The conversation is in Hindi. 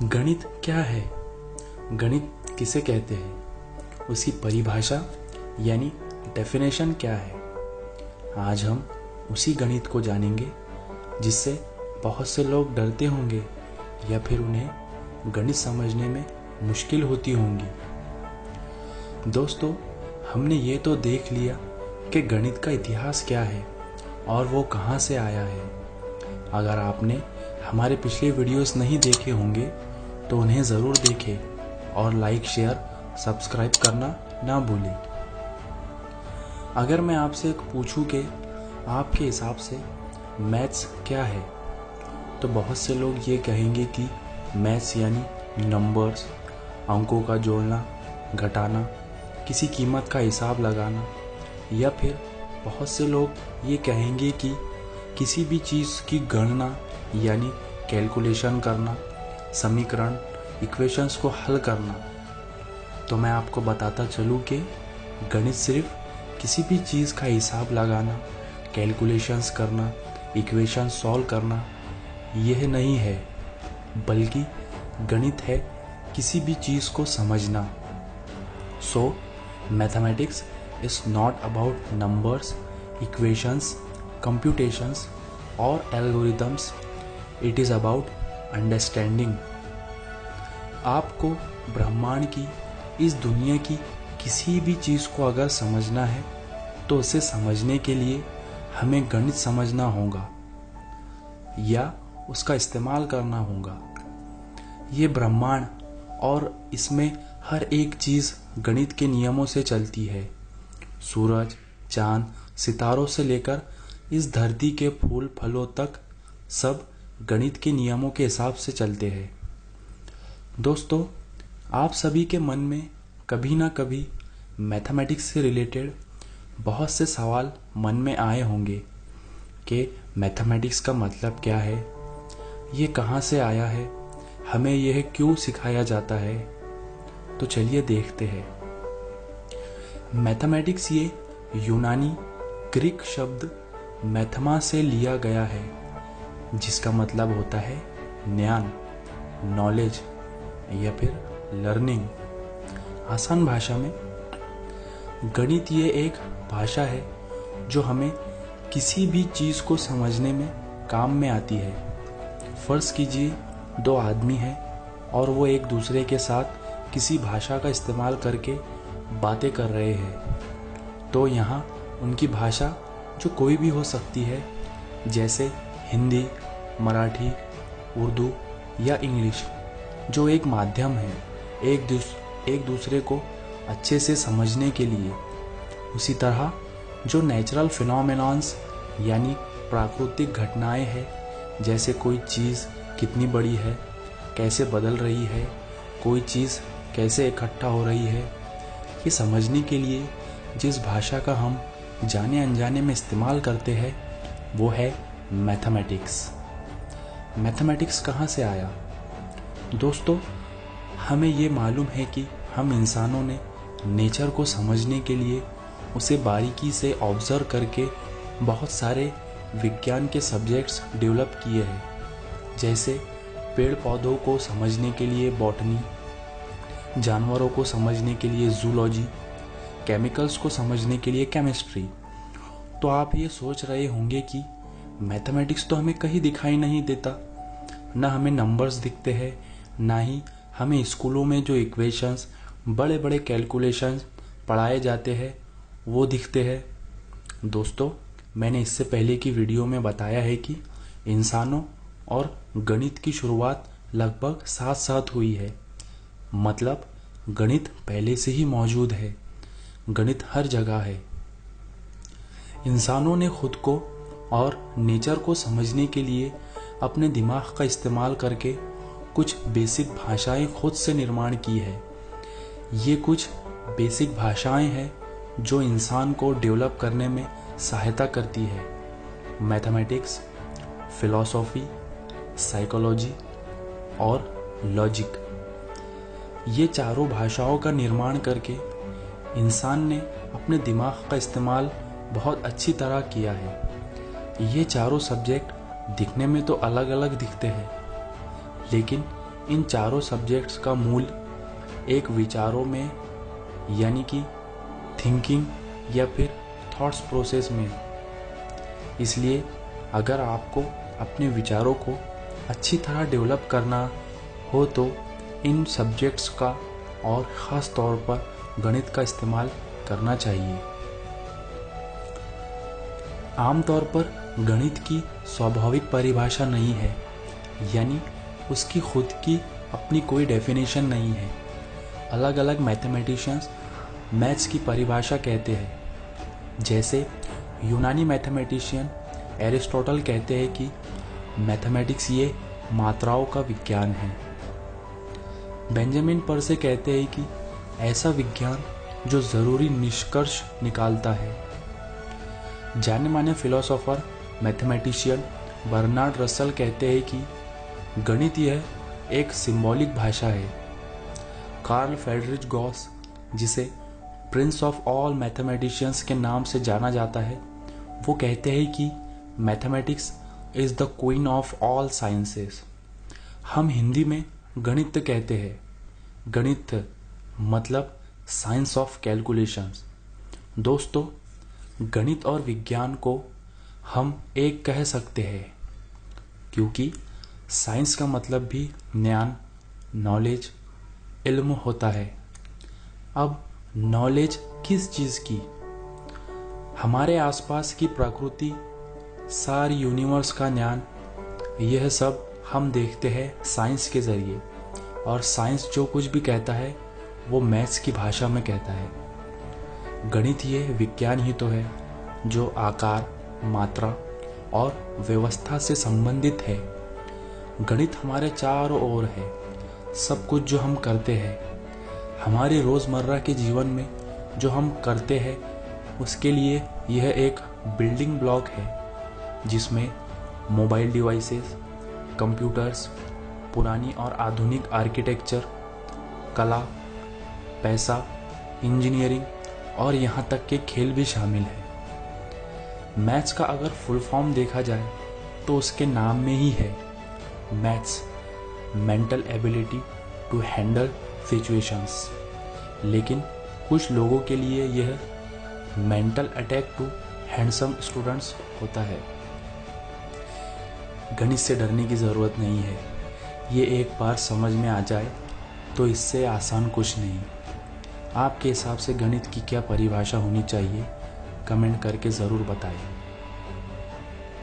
गणित क्या है? गणित किसे कहते हैं? उसकी परिभाषा यानी डेफिनेशन क्या है? आज हम उसी गणित को जानेंगे जिससे बहुत से लोग डरते होंगे या फिर उन्हें गणित समझने में मुश्किल होती होंगी। दोस्तों, हमने ये तो देख लिया कि गणित का इतिहास क्या है और वो कहाँ से आया है। अगर आपने हमारे पिछले वीडियोस नहीं देखे होंगे तो उन्हें ज़रूर देखें और लाइक, शेयर, सब्सक्राइब करना ना भूलें। अगर मैं आपसे पूछूं कि आपके हिसाब से मैथ्स क्या है, तो बहुत से लोग ये कहेंगे कि मैथ्स यानी नंबर्स, अंकों का जोड़ना, घटाना, किसी कीमत का हिसाब लगाना, या फिर बहुत से लोग ये कहेंगे कि किसी भी चीज़ की गणना यानी कैलकुलेशन करना, समीकरण, इक्वेशंस को हल करना। तो मैं आपको बताता चलूँ कि गणित सिर्फ किसी भी चीज़ का हिसाब लगाना, कैलकुलेशंस करना, इक्वेशन सॉल्व करना यह नहीं है, बल्कि गणित है किसी भी चीज़ को समझना। So mathematics is not about numbers, equations, computations और algorithms. It is about understanding. आपको ब्रह्मांड की, इस दुनिया की किसी भी चीज़ को अगर समझना है तो उसे समझने के लिए हमें गणित समझना होगा या उसका इस्तेमाल करना होगा। ये ब्रह्मांड और इसमें हर एक चीज़ गणित के नियमों से चलती है। सूरज, चांद, सितारों से लेकर इस धरती के फूल फलों तक सब गणित के नियमों के हिसाब से चलते हैं। दोस्तों, आप सभी के मन में कभी ना कभी मैथमेटिक्स से रिलेटेड बहुत से सवाल मन में आए होंगे कि मैथमेटिक्स का मतलब क्या है, ये कहाँ से आया है, हमें यह क्यों सिखाया जाता है। तो चलिए देखते हैं। मैथमेटिक्स ये यूनानी ग्रीक शब्द मैथमा से लिया गया है, जिसका मतलब होता है ज्ञान, नॉलेज या फिर लर्निंग। आसान भाषा में गणित ये एक भाषा है जो हमें किसी भी चीज़ को समझने में काम में आती है। फर्ज कीजिए दो आदमी हैं और वो एक दूसरे के साथ किसी भाषा का इस्तेमाल करके बातें कर रहे हैं, तो यहाँ उनकी भाषा जो कोई भी हो सकती है, जैसे हिंदी, मराठी, उर्दू या इंग्लिश, जो एक माध्यम है एक दूसरे को अच्छे से समझने के लिए। उसी तरह जो नेचुरल फिनोमेनॉन्स यानी प्राकृतिक घटनाएं हैं, जैसे कोई चीज़ कितनी बड़ी है, कैसे बदल रही है, कोई चीज़ कैसे इकट्ठा हो रही है, ये समझने के लिए जिस भाषा का हम जाने अनजाने में इस्तेमाल करते हैं वो है मैथमेटिक्स। मैथमेटिक्स कहाँ से आया? दोस्तों, हमें ये मालूम है कि हम इंसानों ने नेचर को समझने के लिए उसे बारीकी से ऑब्जर्व करके बहुत सारे विज्ञान के सब्जेक्ट्स डेवलप किए हैं, जैसे पेड़ पौधों को समझने के लिए बॉटनी, जानवरों को समझने के लिए जूलॉजी, केमिकल्स को समझने के लिए केमिस्ट्री। तो आप ये सोच रहे होंगे कि मैथमेटिक्स तो हमें कहीं दिखाई नहीं देता, ना हमें नंबर्स दिखते हैं, ना ही हमें स्कूलों में जो इक्वेशंस, बड़े बड़े कैलकुलेशंस पढ़ाए जाते हैं वो दिखते हैं। दोस्तों, मैंने इससे पहले की वीडियो में बताया है कि इंसानों और गणित की शुरुआत लगभग साथ साथ हुई है, मतलब गणित पहले से ही मौजूद है। गणित हर जगह है। इंसानों ने खुद को और नेचर को समझने के लिए अपने दिमाग का इस्तेमाल करके कुछ बेसिक भाषाएं खुद से निर्माण की है। ये कुछ बेसिक भाषाएं हैं जो इंसान को डेवलप करने में सहायता करती है। मैथमेटिक्स, फिलॉसफी, साइकोलॉजी और लॉजिक, ये चारों भाषाओं का निर्माण करके इंसान ने अपने दिमाग का इस्तेमाल बहुत अच्छी तरह किया है। ये चारों सब्जेक्ट दिखने में तो अलग अलग दिखते हैं, लेकिन इन चारों सब्जेक्ट्स का मूल एक विचारों में यानी कि थिंकिंग या फिर थॉट्स प्रोसेस में। इसलिए अगर आपको अपने विचारों को अच्छी तरह डेवलप करना हो तो इन सब्जेक्ट्स का और ख़ास तौर पर गणित का इस्तेमाल करना चाहिए। आमतौर पर गणित की स्वाभाविक परिभाषा नहीं है, यानी उसकी खुद की अपनी कोई डेफिनेशन नहीं है। अलग अलग मैथमेटिशियंस मैथ्स की परिभाषा कहते हैं। जैसे यूनानी मैथमेटिशियन एरिस्टोटल कहते हैं कि मैथमेटिक्स ये मात्राओं का विज्ञान है। बेंजामिन पर्से कहते हैं कि ऐसा विज्ञान जो ज़रूरी निष्कर्ष निकालता है। जाने माने फिलोसोफर मैथमेटिशियन बर्नार्ड रसल कहते हैं कि गणित यह एक सिंबॉलिक भाषा है। कार्ल फ्रेडरिक गॉस, जिसे प्रिंस ऑफ ऑल मैथमेटिशियंस के नाम से जाना जाता है, वो कहते हैं कि mathematics is the queen of all sciences. हम हिंदी में गणित कहते हैं। गणित मतलब साइंस ऑफ कैलकुलेशंस। दोस्तों, गणित और विज्ञान को हम एक कह सकते हैं, क्योंकि साइंस का मतलब भी ज्ञान, नॉलेज, इल्म होता है। अब नॉलेज किस चीज़ की? हमारे आसपास की प्रकृति, सारी यूनिवर्स का ज्ञान, यह सब हम देखते हैं साइंस के ज़रिए। और साइंस जो कुछ भी कहता है वो मैथ्स की भाषा में कहता है। गणित ये विज्ञान ही तो है जो आकार, मात्रा और व्यवस्था से संबंधित है। गणित हमारे चारों ओर है। सब कुछ जो हम करते हैं, हमारे रोज़मर्रा के जीवन में जो हम करते हैं, उसके लिए यह एक बिल्डिंग ब्लॉक है जिसमें मोबाइल डिवाइसेस, कंप्यूटर्स, पुरानी और आधुनिक आर्किटेक्चर, कला, पैसा, इंजीनियरिंग और यहाँ तक के खेल भी शामिल है। मैथ्स का अगर फुल फॉर्म देखा जाए तो उसके नाम में ही है maths, mental ability to handle situations. लेकिन कुछ लोगों के लिए यह mental attack to handsome students होता है। गणित से डरने की ज़रूरत नहीं है। ये एक बार समझ में आ जाए तो इससे आसान कुछ नहीं। आपके हिसाब से गणित की क्या परिभाषा होनी चाहिए? कमेंट करके ज़रूर बताएं।